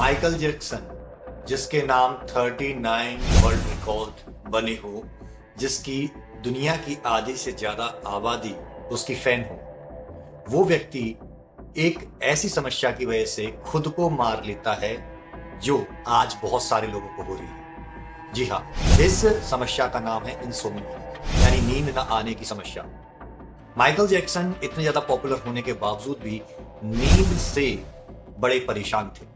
Michael Jackson, जिसके नाम 39 world record बने हो, जिसकी दुनिया की आधी से ज्यादा आबादी उसकी फैन हो, वो व्यक्ति एक ऐसी समस्या की वजह से खुद को मार लेता है जो आज बहुत सारे लोगों को हो रही है। जी हाँ, इस समस्या का नाम है इंसोम्निया, यानी नींद न आने की समस्या। माइकल जैक्सन इतने ज्यादा पॉपुलर होने के बावजूद भी नींद से बड़े परेशान थे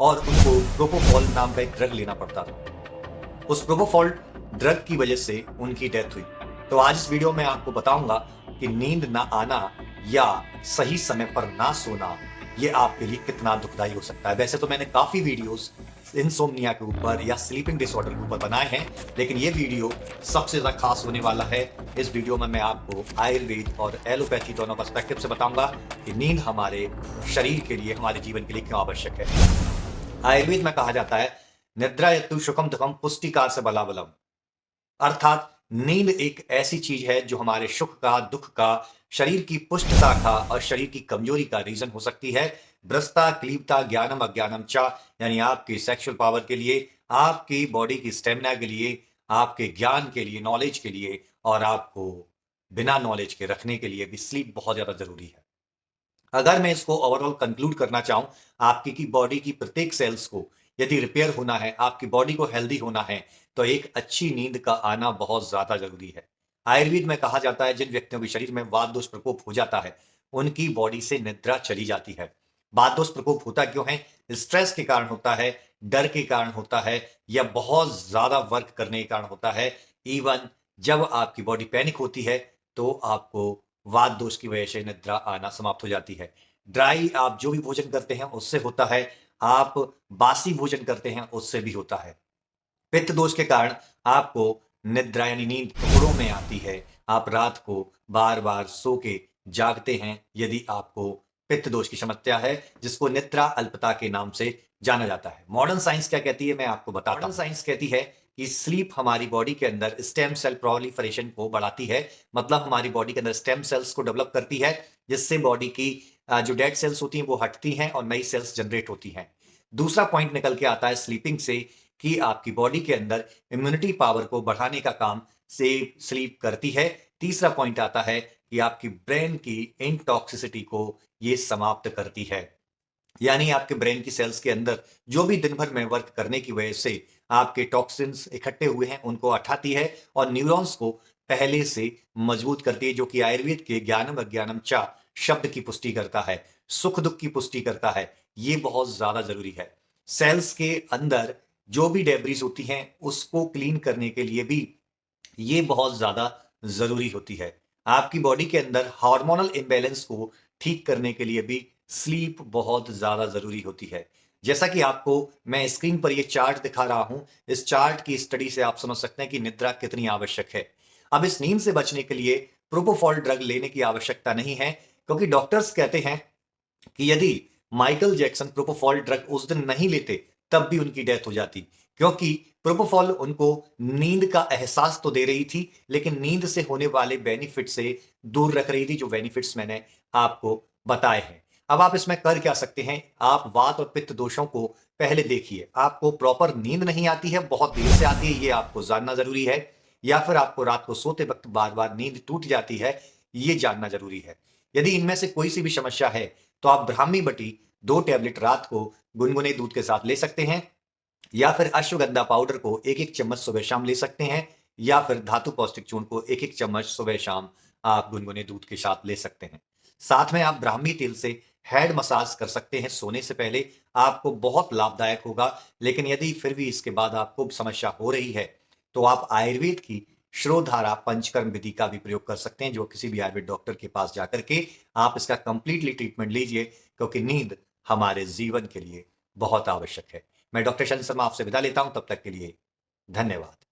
और उनको प्रोपोफॉल नाम का एक ड्रग लेना पड़ता था। उस प्रोपोफॉल ड्रग की वजह से उनकी डेथ हुई। तो आज इस वीडियो में आपको बताऊंगा कि नींद ना आना या सही समय पर ना सोना ये आपके लिए कितना दुखदाई हो सकता है। वैसे तो मैंने काफी वीडियोस इंसोम्निया के ऊपर या स्लीपिंग डिसऑर्डर के ऊपर बनाए हैं, लेकिन ये वीडियो सबसे ज्यादा खास होने वाला है। इस वीडियो में मैं आपको आयुर्वेद और एलोपैथी दोनों पर्सपेक्टिव से बताऊंगा कि नींद हमारे शरीर के लिए, हमारे जीवन के लिए क्यों आवश्यक है। आयुर्वेद में कहा जाता है निद्रा यत्तु सुखम दुखम पुष्टिकार से बलाबलम, अर्थात नींद एक ऐसी चीज है जो हमारे सुख का, दुख का, शरीर की पुष्टता का और शरीर की कमजोरी का रीजन हो सकती है। भ्रष्टा क्लीबता ज्ञानम अज्ञानम चा, यानी आपकी सेक्सुअल पावर के लिए, आपकी बॉडी की स्टेमिना के लिए, आपके ज्ञान के लिए, नॉलेज के लिए, और आपको बिना नॉलेज के रखने के लिए भी स्लीप बहुत ज्यादा जरूरी है। अगर मैं इसको ओवरऑल कंक्लूड करना चाहूं, आपकी की बॉडी की प्रत्येक सेल्स को यदि रिपेयर होना है, आपकी बॉडी को हेल्दी होना है, तो एक अच्छी नींद का आना बहुत ज्यादा जरूरी है। आयुर्वेद में कहा जाता है जिन व्यक्तियों के शरीर में वात दोष प्रकोप हो जाता है, उनकी बॉडी से निद्रा चली जाती है। वात दोष प्रकोप होता क्यों है? स्ट्रेस के कारण होता है, डर के कारण होता है, या बहुत ज्यादा वर्क करने के कारण होता है। इवन जब आपकी बॉडी पैनिक होती है तो आपको वात दोष की वजह से निद्रा आना समाप्त हो जाती है। ड्राई आप जो भी भोजन करते हैं उससे होता है, आप बासी भोजन करते हैं उससे भी होता है। पित्त दोष के कारण आपको निद्रा यानी नींद टुकड़ों में आती है। आप रात को बार बार सो के जागते हैं यदि आपको पित्त दोष की समस्या है, जिसको निद्रा अल्पता के नाम से जाना जाता है। मॉडर्न साइंस क्या कहती है मैं आपको बताता हूं। मॉडर्न साइंस कहती है कि स्लीप हमारी बॉडी के अंदर स्टेम सेल प्रोलिफरेशन को बढ़ाती है, मतलब हमारी बॉडी के अंदर स्टेम सेल्स को डेवलप करती है, जिससे बॉडी की जो डेड सेल्स होती हैं वो हटती हैं और नई सेल्स जनरेट होती हैं। दूसरा पॉइंट निकल के आता है स्लीपिंग से कि आपकी बॉडी के अंदर इम्यूनिटी पावर को बढ़ाने का काम से स्लीप करती है। तीसरा पॉइंट आता है कि आपकी ब्रेन की इंटॉक्सिसिटी को ये समाप्त करती है, यानी आपके ब्रेन की सेल्स के अंदर जो भी दिन भर में वर्क करने की वजह से आपके टॉक्सिन्स इकट्ठे हुए हैं उनको हटाती है और न्यूरॉन्स को पहले से मजबूत करती है, जो कि आयुर्वेद के ज्ञानम अज्ञानम चा शब्द की पुष्टि करता है, सुख दुख की पुष्टि करता है। ये बहुत ज्यादा जरूरी है। सेल्स के अंदर जो भी डेब्रीज होती हैं उसको क्लीन करने के लिए भी ये बहुत ज्यादा जरूरी होती है। आपकी बॉडी के अंदर हार्मोनल इम्बैलेंस को ठीक करने के लिए भी स्लीप बहुत ज्यादा जरूरी होती है। जैसा कि आपको मैं स्क्रीन पर ये चार्ट दिखा रहा हूं, इस चार्ट की स्टडी से आप समझ सकते हैं कि निद्रा कितनी आवश्यक है। अब इस नींद से बचने के लिए प्रोपोफॉल ड्रग लेने की आवश्यकता नहीं है, क्योंकि डॉक्टर्स कहते हैं कि यदि माइकल जैक्सन प्रोपोफॉल ड्रग उस दिन नहीं लेते तब भी उनकी डेथ हो जाती, क्योंकि प्रोपोफॉल उनको नींद का एहसास तो दे रही थी, लेकिन नींद से होने वाले बेनिफिट से दूर रख रही थी, जो बेनिफिट्स मैंने आपको बताए हैं। अब आप इसमें कर क्या सकते हैं? आप वात और पित्त दोषों को पहले देखिए। आपको प्रॉपर नींद नहीं आती है, बहुत देर से आती है, ये आपको जानना जरूरी है, या फिर आपको रात को सोते वक्त बार बार नींद टूट जाती है, ये जानना जरूरी है। यदि इनमें से कोई सी भी समस्या है तो आप ब्राह्मी बटी 2 टैबलेट रात को गुनगुने दूध के साथ ले सकते हैं, या फिर अश्वगंधा पाउडर को 1-1 चम्मच सुबह शाम ले सकते हैं, या फिर धातु पौष्टिक चूर्ण को 1-1 चम्मच सुबह शाम आप गुनगुने दूध के साथ ले सकते हैं। साथ में आप ब्राह्मी तेल से हेड मसाज कर सकते हैं सोने से पहले, आपको बहुत लाभदायक होगा। लेकिन यदि फिर भी इसके बाद आपको समस्या हो रही है तो आप आयुर्वेद की श्रोधारा पंचकर्म विधि का भी प्रयोग कर सकते हैं, जो किसी भी आयुर्वेद डॉक्टर के पास जाकर के आप इसका कंप्लीटली ट्रीटमेंट लीजिए, क्योंकि नींद हमारे जीवन के लिए बहुत आवश्यक है। मैं डॉक्टर शनि शर्मा आपसे विदा लेता हूं, तब तक के लिए धन्यवाद।